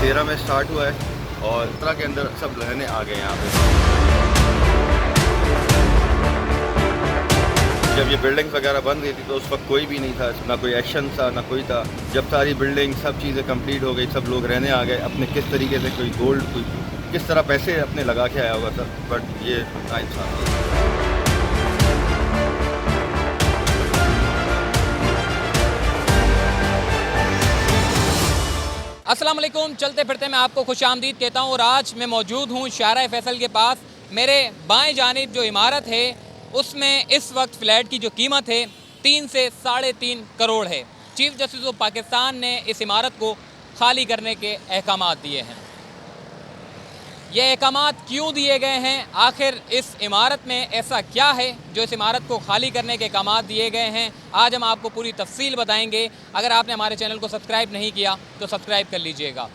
13 में स्टार्ट हुआ है और 17 के अंदर सब रहने आ गए यहाँ पे। जब ये बिल्डिंग्स वगैरह बन रही थी तो उस वक्त कोई भी नहीं था, ना कोई एक्शन था ना कोई था। जब सारी बिल्डिंग सब चीज़ें कंप्लीट हो गई, सब लोग रहने आ गए, अपने किस तरीके से कोई गोल्ड कोई किस तरह पैसे अपने लगा के आया होगा सर, बट ये नाइंसाफ़ी है। अस्सलाम वालेकुम। चलते फिरते मैं आपको खुशामदीद कहता हूँ और आज मैं मौजूद हूँ शाहराह फैसल के पास। मेरे बाएं जानिब जो इमारत है उसमें इस वक्त फ़्लैट की जो कीमत है 3 से 3.5 करोड़ है। चीफ जस्टिस ऑफ पाकिस्तान ने इस इमारत को खाली करने के अहकामात दिए हैं। ये अहकामात क्यों दिए गए हैं, आखिर इस इमारत में ऐसा क्या है जो इस इमारत को खाली करने के अहकामात दिए गए हैं, आज हम आपको पूरी तफसील बताएंगे। अगर आपने हमारे चैनल को सब्सक्राइब नहीं किया तो सब्सक्राइब कर लीजिएगा।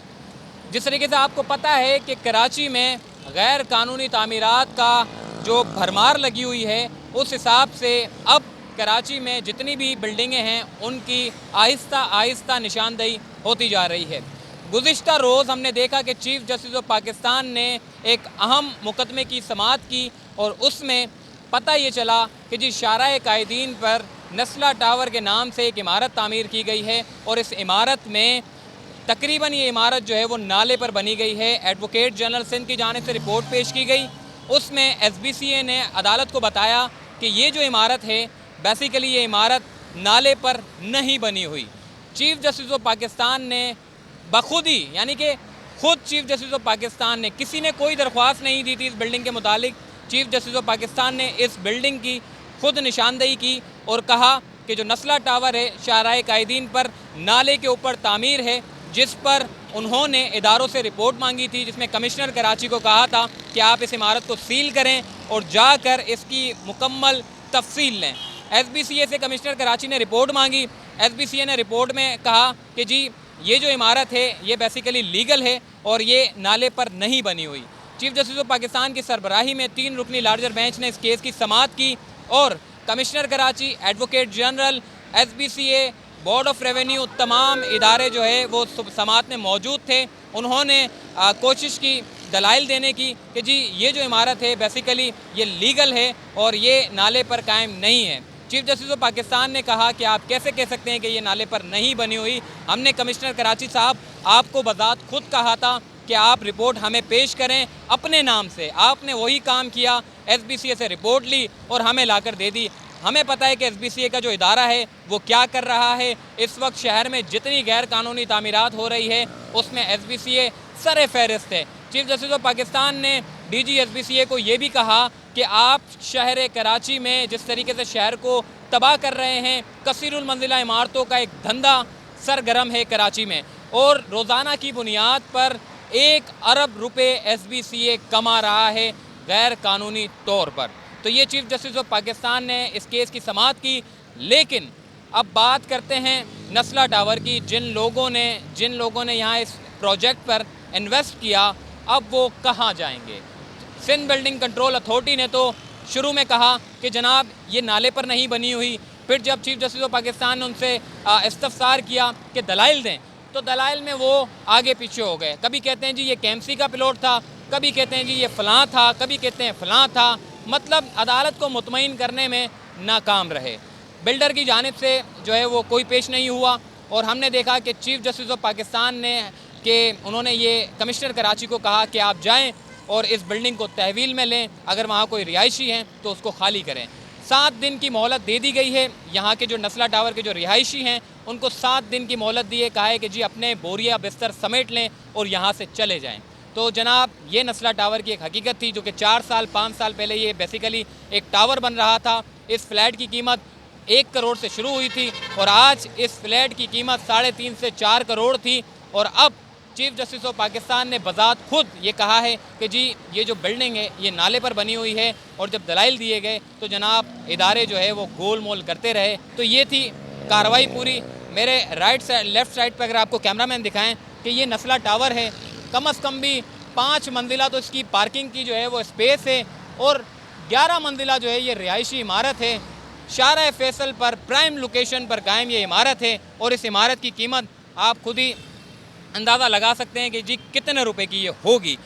जिस तरीके से आपको पता है कि कराची में गैर कानूनी तामीरात का जो भरमार लगी हुई है, उस हिसाब से अब कराची में जितनी भी बिल्डिंगें हैं उनकी आहिस्ता आहिस्ता निशानदेही होती जा रही है। गुज़िश्ता रोज़ हमने देखा कि चीफ़ जस्टिस ऑफ पाकिस्तान ने एक अहम मुकदमे की समाअत की और उसमें पता ये चला कि जी शाहराह कायदीन पर नस्ला टावर के नाम से एक इमारत तामीर की गई है और इस इमारत में तकरीबन ये इमारत जो है वो नाले पर बनी गई है। एडवोकेट जनरल सिंध की जानिब से रिपोर्ट पेश की गई, उसमें SBCA ने अदालत को बताया कि ये जो इमारत है बेसिकली ये इमारत नाले पर नहीं बनी हुई। चीफ़ जस्टिस ऑफ पाकिस्तान ने बखुद ही, यानी कि खुद चीफ जस्टिस ऑफ पाकिस्तान ने, किसी ने कोई दरख्वास्त नहीं दी थी इस बिल्डिंग के मुतालिक, चीफ जस्टिस ऑफ पाकिस्तान ने इस बिल्डिंग की खुद निशानदेही की और कहा कि जो नस्ला टावर है शाहराह कायदीन पर नाले के ऊपर तामीर है, जिस पर उन्होंने इदारों से रिपोर्ट मांगी थी, जिसमें कमिश्नर कराची को कहा था कि आप इस इमारत को सील करें और जाकर इसकी मुकम्मल तफसील लें। SBCA से कमिश्नर कराची ने रिपोर्ट मांगी। SBCA ने रिपोर्ट में कहा कि जी ये जो इमारत है ये बेसिकली लीगल है और ये नाले पर नहीं बनी हुई। चीफ जस्टिस ऑफ पाकिस्तान की सरबराही में 3 रुकनी लार्जर बेंच ने इस केस की समाअत की और commissioner Karachi, advocate general, SBCA, board of revenue, तमाम इदारे जो है वो समाअत में मौजूद थे। उन्होंने कोशिश की दलाइल देने की कि जी ये जो इमारत है बेसिकली ये लीगल है और ये नाले पर कायम नहीं है। चीफ जस्टिस ऑफ पाकिस्तान ने कहा कि आप कैसे कह सकते हैं कि ये नाले पर नहीं बनी हुई, हमने कमिश्नर कराची साहब आपको बजात खुद कहा था कि आप रिपोर्ट हमें पेश करें अपने नाम से। आपने वही काम किया, SBCA से रिपोर्ट ली और हमें लाकर दे दी। हमें पता है कि SBCA का जो इदारा है वो क्या कर रहा है। इस वक्त शहर में जितनी गैर कानूनी तामीरात हो रही है उसमें SBCA सर फहरिस्त है। चीफ जस्टिस ऑफ पाकिस्तान ने DG SBCA को ये भी कहा कि आप शहर कराची में जिस तरीके से शहर को तबाह कर रहे हैं, कसीरुल मंजिला इमारतों का एक धंधा सरगर्म है कराची में और रोज़ाना की बुनियाद पर 1 अरब रुपए SBCA कमा रहा है गैर कानूनी तौर पर। तो ये चीफ जस्टिस ऑफ पाकिस्तान ने इस केस की समाअत की। लेकिन अब बात करते हैं नस्ला टावर की। जिन लोगों ने यहाँ इस प्रोजेक्ट पर इन्वेस्ट किया, अब वो कहाँ जाएंगे। सिंध बिल्डिंग कंट्रोल अथॉरिटी ने तो शुरू में कहा कि जनाब ये नाले पर नहीं बनी हुई, फिर जब चीफ जस्टिस ऑफ पाकिस्तान ने उनसे इस्तफसार किया कि दलाइल दें, तो दलाइल में वो आगे पीछे हो गए। कभी कहते हैं जी ये KMC का प्लॉट था, कभी कहते हैं जी ये फ़लाँ था, कभी कहते हैं फ़लाँ था। मतलब अदालत को मुतमईन करने में नाकाम रहे। बिल्डर की जानिब से जो है वो कोई पेश नहीं हुआ और हमने देखा कि चीफ जस्टिस ऑफ पाकिस्तान ने उन्होंने ये कमिश्नर कराची को कहा कि आप जाएँ और इस बिल्डिंग को तहवील में लें, अगर वहाँ कोई रिहायशी हैं तो उसको खाली करें। 7 दिन की मोहलत दे दी गई है। यहाँ के जो नस्ला टावर के जो रिहायशी हैं उनको 7 दिन की मोहलत दिए, कहा है कि जी अपने बोरिया बिस्तर समेट लें और यहाँ से चले जाएं। तो जनाब ये नस्ला टावर की एक हकीकत थी जो कि 4 साल 5 साल पहले ये बेसिकली एक टावर बन रहा था। इस फ्लैट की कीमत 1 करोड़ से शुरू हुई थी और आज इस फ्लैट की कीमत 3.5 से 4 करोड़ थी और अब चीफ जस्टिस ऑफ पाकिस्तान ने बजात खुद ये कहा है कि जी ये जो बिल्डिंग है ये नाले पर बनी हुई है और जब दलाइल दिए गए तो जनाब इदारे जो है वो गोल मोल करते रहे। तो ये थी कार्रवाई पूरी। मेरे राइट साइड लेफ़्ट साइड पर अगर आपको कैमरामैन दिखाएं कि ये नस्ला टावर है, कम अज़ कम भी 5 मंजिला तो इसकी पार्किंग की जो है वो स्पेस है और 11 मंजिला जो है ये रिहायशी इमारत है। शाहराह फैसल पर प्राइम लोकेशन पर कायम ये इमारत है और इस इमारत की कीमत आप खुद ही अंदाज़ा लगा सकते हैं कि जी कितने रुपए की ये होगी।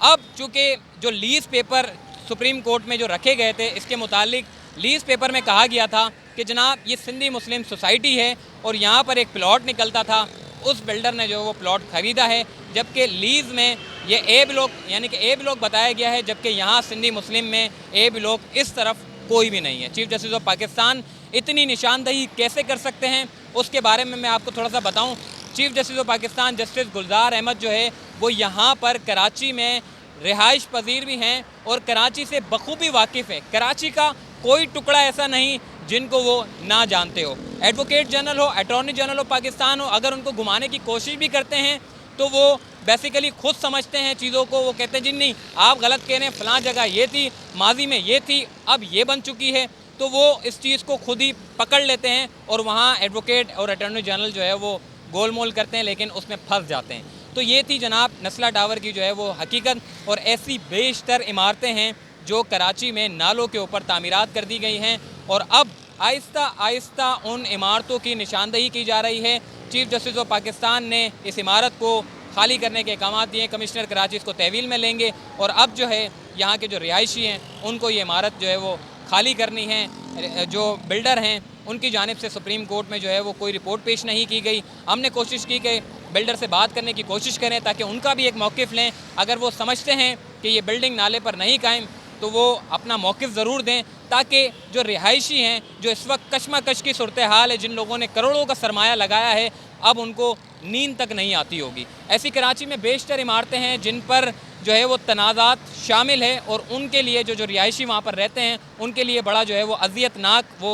अब चूँकि जो लीज़ पेपर सुप्रीम कोर्ट में जो रखे गए थे, इसके मुतालिक लीज़ पेपर में कहा गया था कि जनाब ये सिंधी मुस्लिम सोसाइटी है और यहाँ पर एक प्लॉट निकलता था, उस बिल्डर ने जो वो प्लॉट ख़रीदा है, जबकि लीज़ में ये ए ब्लॉक यानी कि ए ब्लॉक बताया गया है, जबकि यहाँ सिंधी मुस्लिम में ए ब्लॉक इस तरफ कोई भी नहीं है। चीफ जस्टिस ऑफ पाकिस्तान इतनी निशानदही कैसे कर सकते हैं, उसके बारे में मैं आपको थोड़ा सा बताऊँ। Chief justice of Pakistan justice Gulzar Ahmed जो है वो यहाँ पर कराची में रिहाइश पजीर भी हैं और कराची से बखूबी वाकिफ़ है। कराची का कोई टुकड़ा ऐसा नहीं जिनको वो ना जानते हो। एडवोकेट जनरल हो, अटॉर्नी जनरल ऑफ पाकिस्तान हो, अगर उनको घुमाने की कोशिश भी करते हैं तो वो बेसिकली खुद समझते हैं चीज़ों को। वो कहते हैं जी नहीं आप गलत कह रहे हैं, फ़लाँ जगह ये थी, माजी में ये थी, अब ये बन चुकी है। तो वो इस चीज़ को खुद ही पकड़ लेते हैं और वहाँ एडवोकेट और अटॉर्नी जनरल जो है वो गोलमोल करते हैं, लेकिन उसमें फंस जाते हैं। तो ये थी जनाब नस्ला टावर की जो है वो हकीकत। और ऐसी बेशतर इमारतें हैं जो कराची में नालों के ऊपर तामीरात कर दी गई हैं और अब आहिस्ता आहिस्ता उन इमारतों की निशानदही की जा रही है। चीफ जस्टिस ऑफ पाकिस्तान ने इस इमारत को खाली करने के अहकाम दिए। कमिश्नर कराची इसको तहवील में लेंगे और अब जो है यहाँ के जो रिहायशी हैं उनको ये इमारत जो है वो खाली करनी है। जो बिल्डर हैं उनकी जानिब से सुप्रीम कोर्ट में जो है वो कोई रिपोर्ट पेश नहीं की गई। हमने कोशिश की कि बिल्डर से बात करने की कोशिश करें ताकि उनका भी एक मौक़िफ़ लें। अगर वो समझते हैं कि ये बिल्डिंग नाले पर नहीं कायम तो वो अपना मौक़िफ़ ज़रूर दें, ताकि जो रिहायशी हैं, जो इस वक्त कशमकश की सूरत हाल है, जिन लोगों ने करोड़ों का सरमाया लगाया है, अब उनको नींद तक नहीं आती होगी। ऐसी कराची में बेशतर इमारतें हैं जिन पर जो है वो तनाज़ात शामिल है और उनके लिए जो रिहायशी वहाँ पर रहते हैं उनके लिए बड़ा जो है वो अज़ियतनाक वो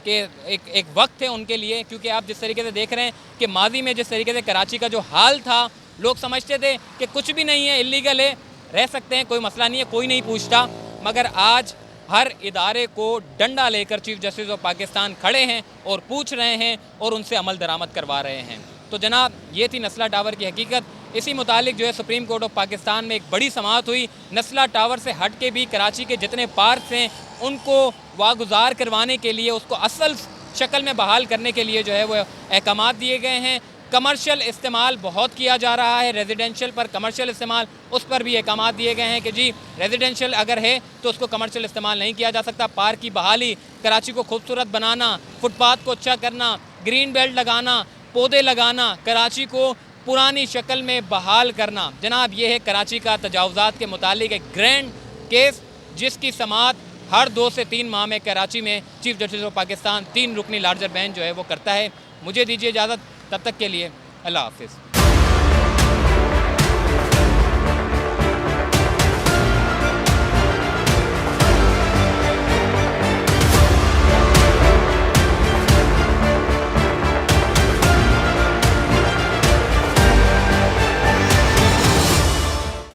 कि एक वक्त है उनके लिए। क्योंकि आप जिस तरीके से देख रहे हैं कि माजी में जिस तरीके से कराची का जो हाल था, लोग समझते थे कि कुछ भी नहीं है, इलीगल है, रह सकते हैं, कोई मसला नहीं है, कोई नहीं पूछता। मगर आज हर इदारे को डंडा लेकर चीफ जस्टिस ऑफ पाकिस्तान खड़े हैं और पूछ रहे हैं और उनसे अमल दरामद करवा रहे हैं। तो जनाब ये थी नस्ला टावर की हकीकत। इसी मुतालिक जो है सुप्रीम कोर्ट ऑफ पाकिस्तान में एक बड़ी समाअत हुई। नस्ला टावर से हट के भी कराची के जितने पार्क हैं उनको वागुजार करवाने के लिए, उसको असल शक्ल में बहाल करने के लिए जो है वो अहकाम दिए गए हैं। कमर्शियल इस्तेमाल बहुत किया जा रहा है, रेजिडेंशियल पर कमर्शियल इस्तेमाल, उस पर भी अहकाम दिए गए हैं कि जी रेजिडेंशियल अगर है तो उसको कमर्शियल इस्तेमाल नहीं किया जा सकता। पार्क की बहाली, कराची को खूबसूरत बनाना, फुटपाथ को अच्छा करना, ग्रीन बेल्ट लगाना, पौधे लगाना, कराची को पुरानी शक्ल में बहाल करना। जनाब ये है कराची का तजावुज़ात के मुतालिक एक ग्रैंड केस, जिसकी समाअत हर 2 से 3 माह में कराची में चीफ जस्टिस ऑफ पाकिस्तान 3 रुकनी लार्जर बेंच जो है वो करता है। मुझे दीजिए इजाज़त, तब तक के लिए अल्लाह हाफ़िज़।